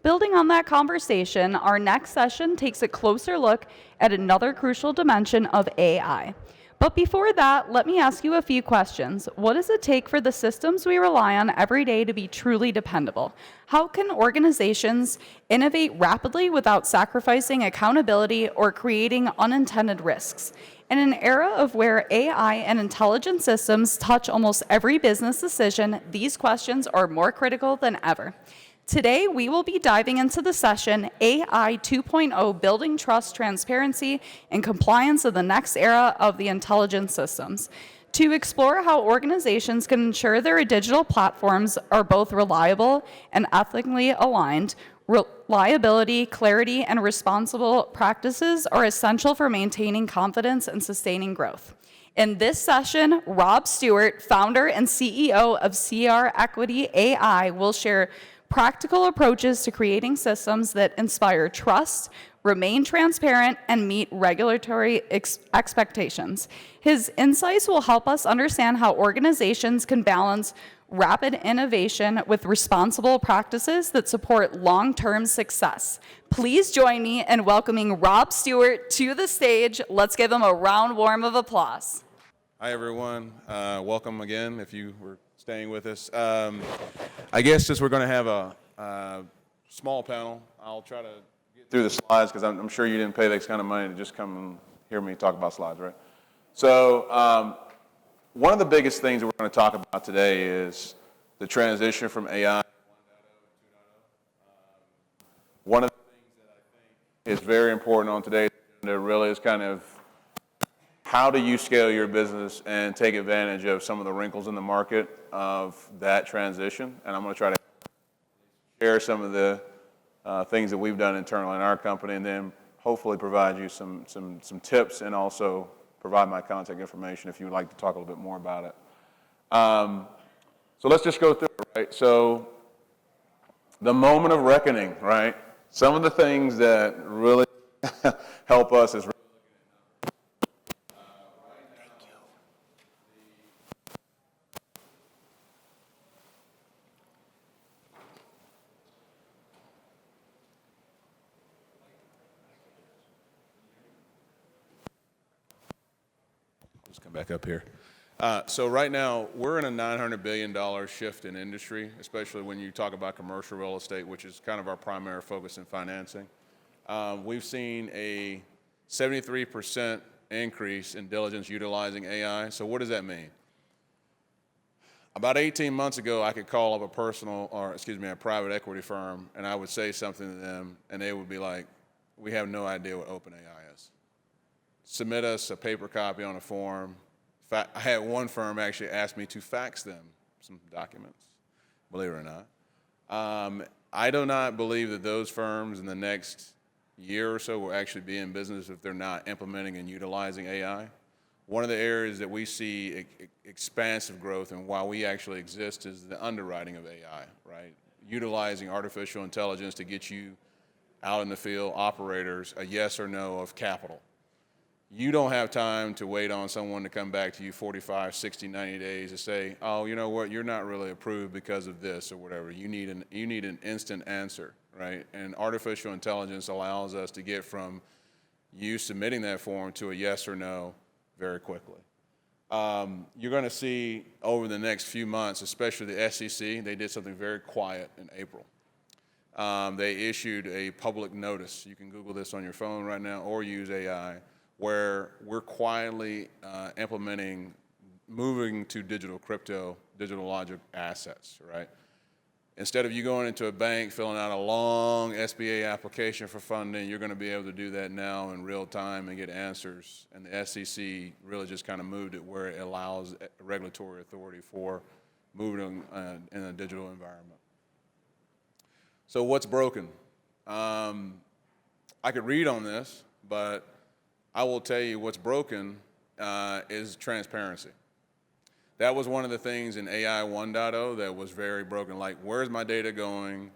Building on that conversation, our next session takes a closer look at another crucial dimension of AI. But before that, let me ask you a few questions. What does it take for the systems we rely on every day to be truly dependable? How can organizations innovate rapidly without sacrificing accountability or creating unintended risks? In an era of where AI and intelligent systems touch almost every business decision, these questions are more critical than ever. Today, we will be diving into the session AI 2.0 Building Trust, Transparency, and Compliance of the Next Era of the Intelligent Systems, to explore how organizations can ensure their digital platforms are both reliable and ethically aligned. Reliability, clarity, and responsible practices are essential for maintaining confidence and sustaining growth. In this session, Rob Stewart, founder and CEO of CR Equity AI, will share practical approaches to creating systems that inspire trust, remain transparent, and meet regulatory expectations. His insights will help us understand how organizations can balance rapid innovation with responsible practices that support long-term success. Please join me in welcoming Rob Stewart to the stage. Let's give him a round warm of applause. Hi, everyone. Welcome again if you were staying with us. I guess since we're going to have a small panel, I'll try to get through the slides because I'm sure you didn't pay this kind of money to just come and hear me talk about slides, right? So one of the biggest things that we're going to talk about today is the transition from AI 1.0 to 2.0. One of the things that I think is very important on today's agenda really is kind of how do you scale your business and take advantage of some of the wrinkles in the market of that transition? And I'm going to try to share some of the things that we've done internally in our company, and then hopefully provide you some tips, and also provide my contact information if you would like to talk a little bit more about it. So let's just go through it, right? So the moment of reckoning, right? Some of the things that really help us is back up here. So right now, we're in a $900 billion shift in industry, especially when you talk about commercial real estate, which is kind of our primary focus in financing. We've seen a 73% increase in diligence utilizing AI. So what does that mean? About 18 months ago, I could call up a private equity firm, and I would say something to them, and they would be like, we have no idea what OpenAI is. Submit us a paper copy on a form. In fact, I had one firm actually ask me to fax them some documents, believe it or not. I do not believe that those firms in the next year or so will actually be in business if they're not implementing and utilizing AI. One of the areas that we see expansive growth and why we actually exist is the underwriting of AI, right? Utilizing artificial intelligence to get you out in the field, operators, a yes or no of capital. You don't have time to wait on someone to come back to you 45, 60, 90 days to say, oh, you know what, you're not really approved because of this or whatever. You need an instant answer, right? And artificial intelligence allows us to get from you submitting that form to a yes or no very quickly. You're going to see over the next few months, especially the SEC, they did something very quiet in April. They issued a public notice. You can Google this on your phone right now or use AI, where we're quietly implementing, moving to digital crypto, digital logic assets, right? Instead of you going into a bank, filling out a long SBA application for funding, you're going to be able to do that now in real time and get answers. And the SEC really just kind of moved it where it allows regulatory authority for moving in a digital environment. So what's broken? I could read on this, but I will tell you what's broken is transparency. That was one of the things in AI 1.0 that was very broken. Like, where's my data going?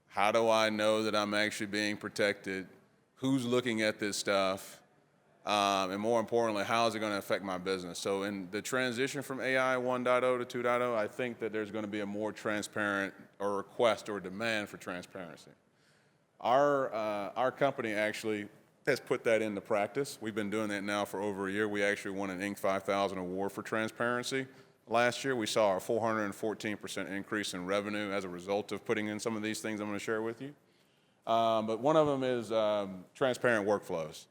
How do I know that I'm actually being protected? Who's looking at this stuff? And more importantly, how is it going to affect my business? So in the transition from AI 1.0 to 2.0, I think that there's going to be a more transparent or request or demand for transparency. Our company actually has put that into practice. We've been doing that now for over a year. We actually won an Inc. 5000 award for transparency. Last year, we saw a 414% increase in revenue as a result of putting in some of these things I'm going to share with you. But one of them is transparent workflows.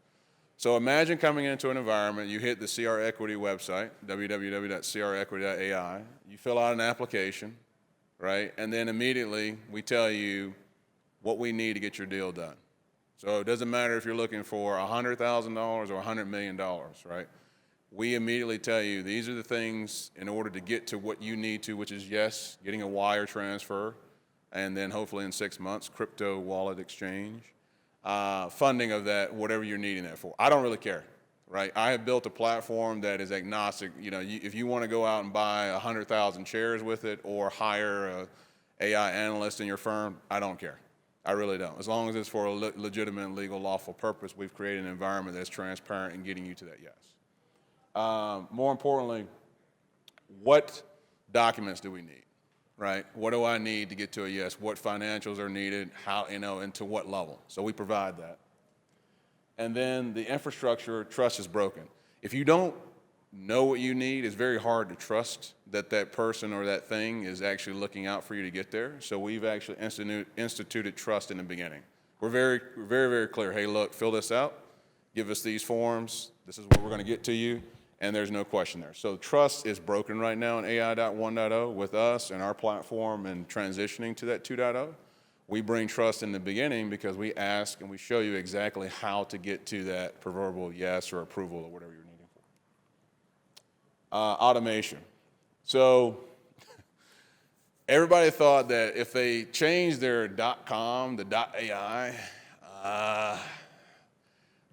So imagine coming into an environment, you hit the CR Equity website, www.crequity.ai, you fill out an application, right? And then immediately we tell you what we need to get your deal done. So it doesn't matter if you're looking for $100,000 or $100 million, right? We immediately tell you these are the things in order to get to what you need to, which is yes, getting a wire transfer, and then hopefully in 6 months, crypto wallet exchange, funding of that, whatever you're needing that for. I don't really care, right? I have built a platform that is agnostic. You know, if you want to go out and buy 100,000 shares with it or hire a AI analyst in your firm, I don't care. I really don't. As long as it's for a legitimate, legal, lawful purpose, we've created an environment that's transparent and getting you to that yes. More importantly, what documents do we need, right? What do I need to get to a yes? What financials are needed? How, and to what level? So we provide that. And then the infrastructure, trust is broken. If you don't know what you need, it's very hard to trust that that person or that thing is actually looking out for you to get there. So we've actually instituted trust in the beginning. We're very, very, very clear. Hey, look, fill this out. Give us these forms. This is what we're going to get to you. And there's no question there. So trust is broken right now in AI 1.0 with us and our platform and transitioning to that 2.0. We bring trust in the beginning because we ask and we show you exactly how to get to that proverbial yes or approval or whatever you're needing for. Automation. So everybody thought that if they changed their .com to .ai,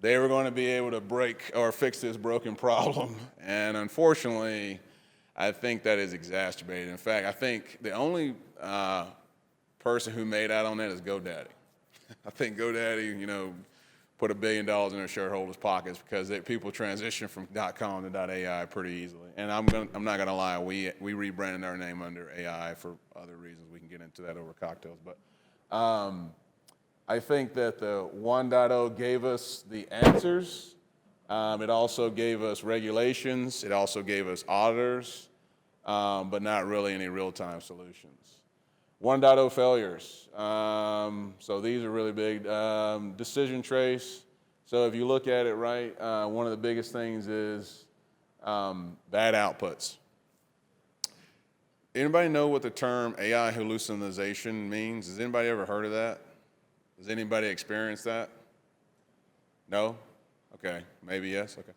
they were going to be able to break or fix this broken problem. And unfortunately, I think that is exacerbated. In fact, I think the only person who made out on that is GoDaddy. I think GoDaddy, put $1 billion in their shareholders' pockets because people transition from .com to .ai pretty easily. And I'm not going to lie, we rebranded our name under AI for other reasons. We can get into that over cocktails. But I think that the 1.0 gave us the answers. It also gave us regulations. It also gave us auditors, but not really any real-time solutions. 1.0 failures. So these are really big. Decision trace. So if you look at it right, one of the biggest things is bad outputs. Anybody know what the term AI hallucination means? Has anybody ever heard of that? Has anybody experienced that? No? Okay, maybe yes, okay.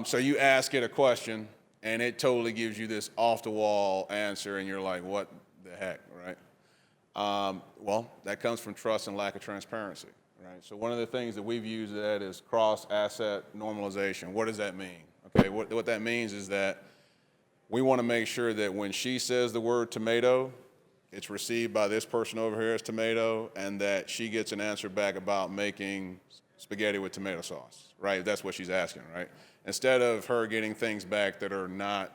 So you ask it a question, and it totally gives you this off-the-wall answer, and you're like, what the heck, right? Well, that comes from trust and lack of transparency, right? So one of the things that we've used that is cross-asset normalization. What does that mean? Okay, what that means is that we want to make sure that when she says the word tomato, it's received by this person over here as tomato, and that she gets an answer back about making spaghetti with tomato sauce, right? That's what she's asking, right? Instead of her getting things back that are not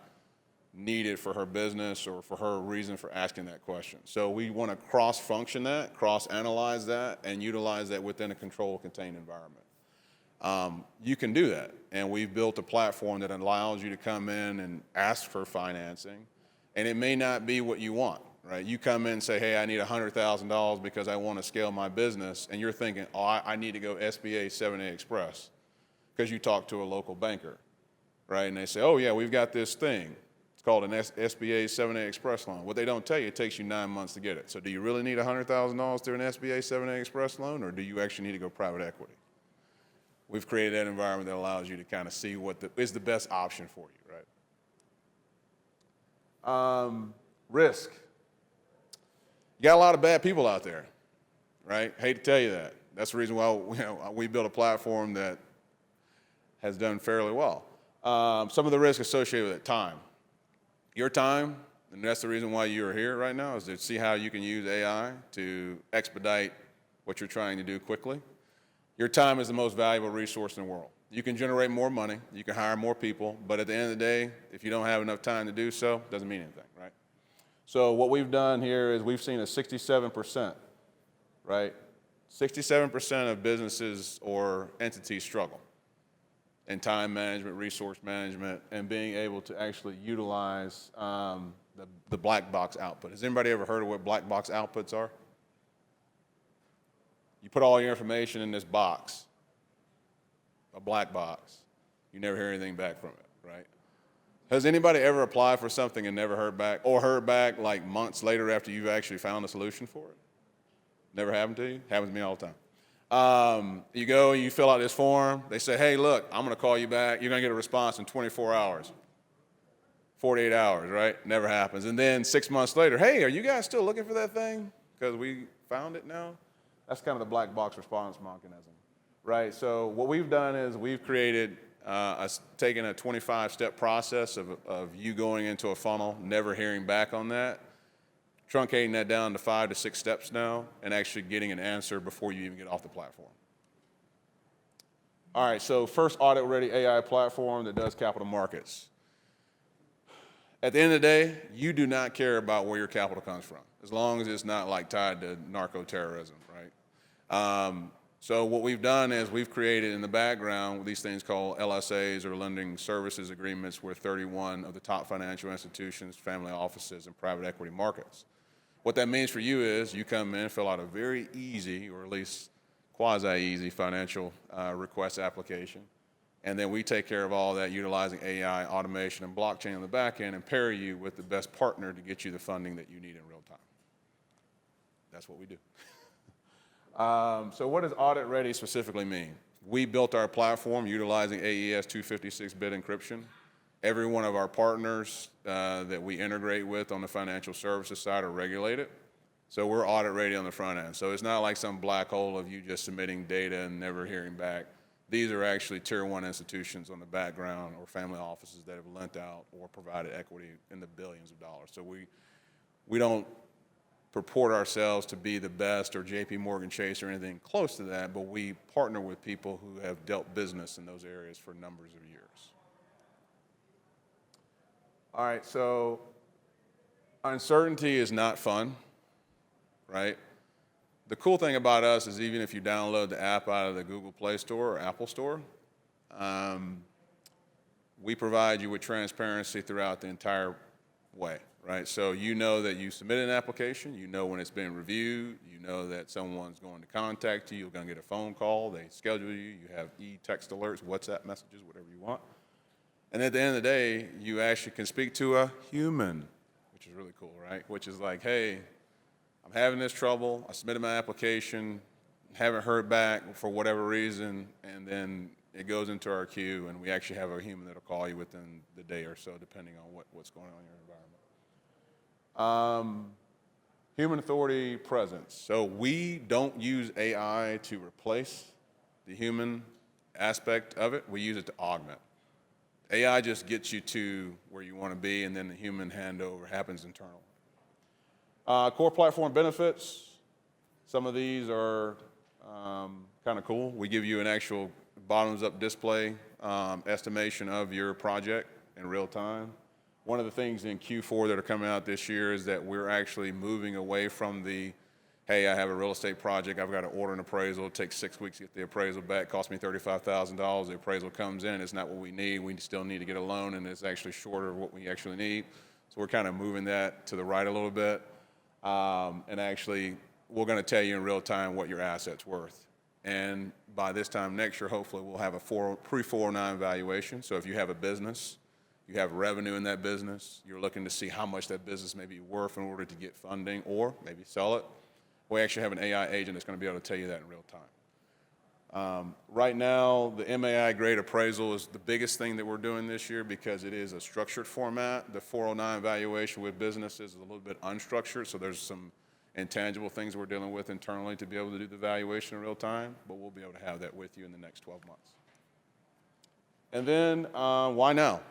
needed for her business or for her reason for asking that question. So we want to cross-function that, cross-analyze that, and utilize that within a controlled, contained environment. You can do that, and we've built a platform that allows you to come in and ask for financing, and it may not be what you want. Right? You come in and say, hey, I need $100,000 because I want to scale my business, and you're thinking, oh, I need to go SBA 7A Express because you talk to a local banker, right? And they say, oh, yeah, we've got this thing. It's called an SBA 7A Express loan. What they don't tell you, it takes you 9 months to get it. So do you really need $100,000 through an SBA 7A Express loan, or do you actually need to go private equity? We've created that environment that allows you to kind of see what is the best option for you, right? Risk. You got a lot of bad people out there, right? Hate to tell you that. That's the reason why we built a platform that has done fairly well. Some of the risk associated with it, time. Your time, and that's the reason why you're here right now, is to see how you can use AI to expedite what you're trying to do quickly. Your time is the most valuable resource in the world. You can generate more money, you can hire more people, but at the end of the day, if you don't have enough time to do so, it doesn't mean anything, right? So what we've done here is we've seen a 67%, right, 67% of businesses or entities struggle in time management, resource management, and being able to actually utilize the black box output. Has anybody ever heard of what black box outputs are? You put all your information in this box, a black box. You never hear anything back from it, right? Has anybody ever applied for something and never heard back, or heard back like months later after you've actually found a solution for it? Never happened to you? Happens to me all the time. You go and you fill out this form. They say, hey, look, I'm going to call you back. You're going to get a response in 24 hours, 48 hours, right? Never happens. And then 6 months later, hey, are you guys still looking for that thing? Because we found it now. That's kind of the black box response mechanism, right? So what we've done is we've created, taken a 25-step process of you going into a funnel, never hearing back on that, truncating that down to 5 to 6 steps now, and actually getting an answer before you even get off the platform. All right, so first audit-ready AI platform that does capital markets. At the end of the day, you do not care about where your capital comes from, as long as it's not like tied to narco-terrorism, right? So what we've done is we've created in the background these things called LSAs, or lending services agreements, with 31 of the top financial institutions, family offices, and private equity markets. What that means for you is you come in, fill out a very easy, or at least quasi-easy financial request application, and then we take care of all that utilizing AI, automation, and blockchain on the back end, and pair you with the best partner to get you the funding that you need in real time. That's what we do. So what does audit ready specifically mean? We built our platform utilizing AES 256-bit encryption. Every one of our partners that we integrate with on the financial services side are regulated. So we're audit ready on the front end. So it's not like some black hole of you just submitting data and never hearing back. These are actually tier 1 institutions on the background, or family offices that have lent out or provided equity in the billions of dollars. So we don't purport ourselves to be the best, or JP Morgan Chase, or anything close to that, but we partner with people who have dealt business in those areas for numbers of years. All right, so uncertainty is not fun, right? The cool thing about us is even if you download the app out of the Google Play Store or Apple Store, we provide you with transparency throughout the entire way, right? So you know that you submitted an application, you know when it's been reviewed, you know that someone's going to contact you, you're going to get a phone call, they schedule you, you have e-text alerts, WhatsApp messages, whatever you want. And at the end of the day, you actually can speak to a human, which is really cool, right? Which is like, hey, I'm having this trouble, I submitted my application, haven't heard back for whatever reason, and then it goes into our queue, and we actually have a human that'll call you within the day or so, depending on what's going on in your environment. Human authority presence. So we don't use AI to replace the human aspect of it. We use it to augment. AI just gets you to where you want to be, and then the human handover happens internally. Core platform benefits. Some of these are kind of cool. We give you an actual bottoms-up display estimation of your project in real time. One of the things in Q4 that are coming out this year is that we're actually moving away from the, hey, I have a real estate project, I've got to order an appraisal, it takes 6 weeks to get the appraisal back, cost me $35,000, the appraisal comes in, it's not what we need, we still need to get a loan, and it's actually shorter of what we actually need. So we're kind of moving that to the right a little bit. And actually, we're going to tell you in real time what your asset's worth. And by this time next year, hopefully, we'll have a pre-409 valuation. So if you have a business, you have revenue in that business, you're looking to see how much that business may be worth in order to get funding or maybe sell it, we actually have an AI agent that's going to be able to tell you that in real time. Right now, the MAI grade appraisal is the biggest thing that we're doing this year because it is a structured format. The 409 valuation with businesses is a little bit unstructured, so there's some intangible things we're dealing with internally to be able to do the valuation in real time, but we'll be able to have that with you in the next 12 months. And then, why now?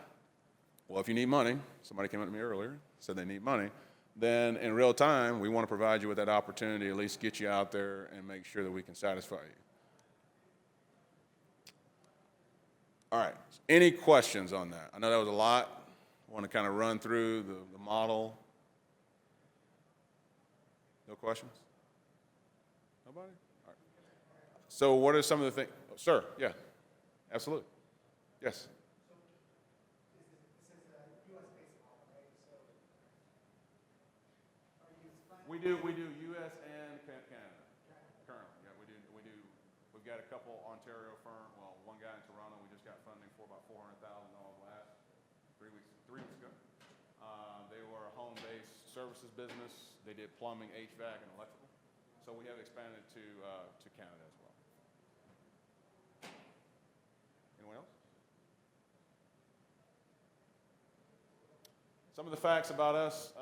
Well, if you need money, somebody came up to me earlier, said they need money, then in real time, we want to provide you with that opportunity, at least get you out there and make sure that we can satisfy you. All right, any questions on that? I know that was a lot. I want to kind of run through the model. No questions? Nobody? All right. So what are some of the things, sir? Yeah, absolutely. Yes. We do U.S. and Canada currently. Yeah, we do. We've got a couple Ontario firm. Well, one guy in Toronto we just got funding for about $400,000 last 3 weeks ago. They were a home-based services business. They did plumbing, HVAC, and electrical. So we have expanded to Canada as well. Anyone else? Some of the facts about us.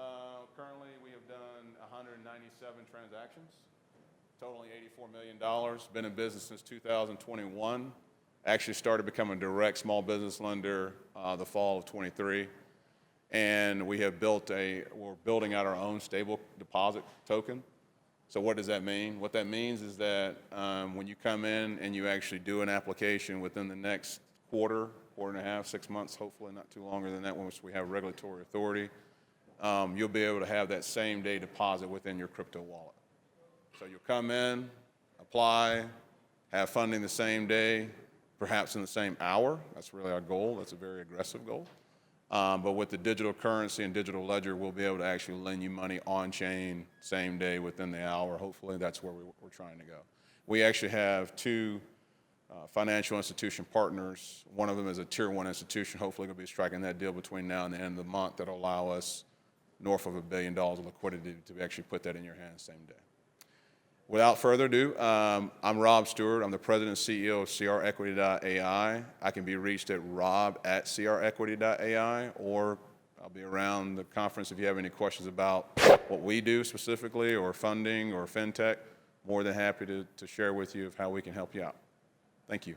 Currently, we have done 197 transactions, totaling $84 million. Been in business since 2021. Actually started becoming a direct small business lender the fall of 23. And we're building out our own stable deposit token. So what does that mean? What that means is that when you come in and you actually do an application within the next quarter and a half, 6 months, hopefully not too longer than that, once we have regulatory authority, you'll be able to have that same day deposit within your crypto wallet. So you'll come in, apply, have funding the same day, perhaps in the same hour. That's really our goal. That's a very aggressive goal. But with the digital currency and digital ledger, we'll be able to actually lend you money on chain, same day, within the hour. Hopefully that's where we're trying to go. We actually have two financial institution partners. One of them is a tier 1 institution. Hopefully we'll be striking that deal between now and the end of the month that'll allow us north of $1 billion of liquidity to actually put that in your hands same day. Without further ado, I'm Rob Stewart. I'm the president and CEO of CREquity.ai. I can be reached at rob@CREquity.ai, or I'll be around the conference if you have any questions about what we do specifically, or funding, or fintech. More than happy to share with you of how we can help you out. Thank you.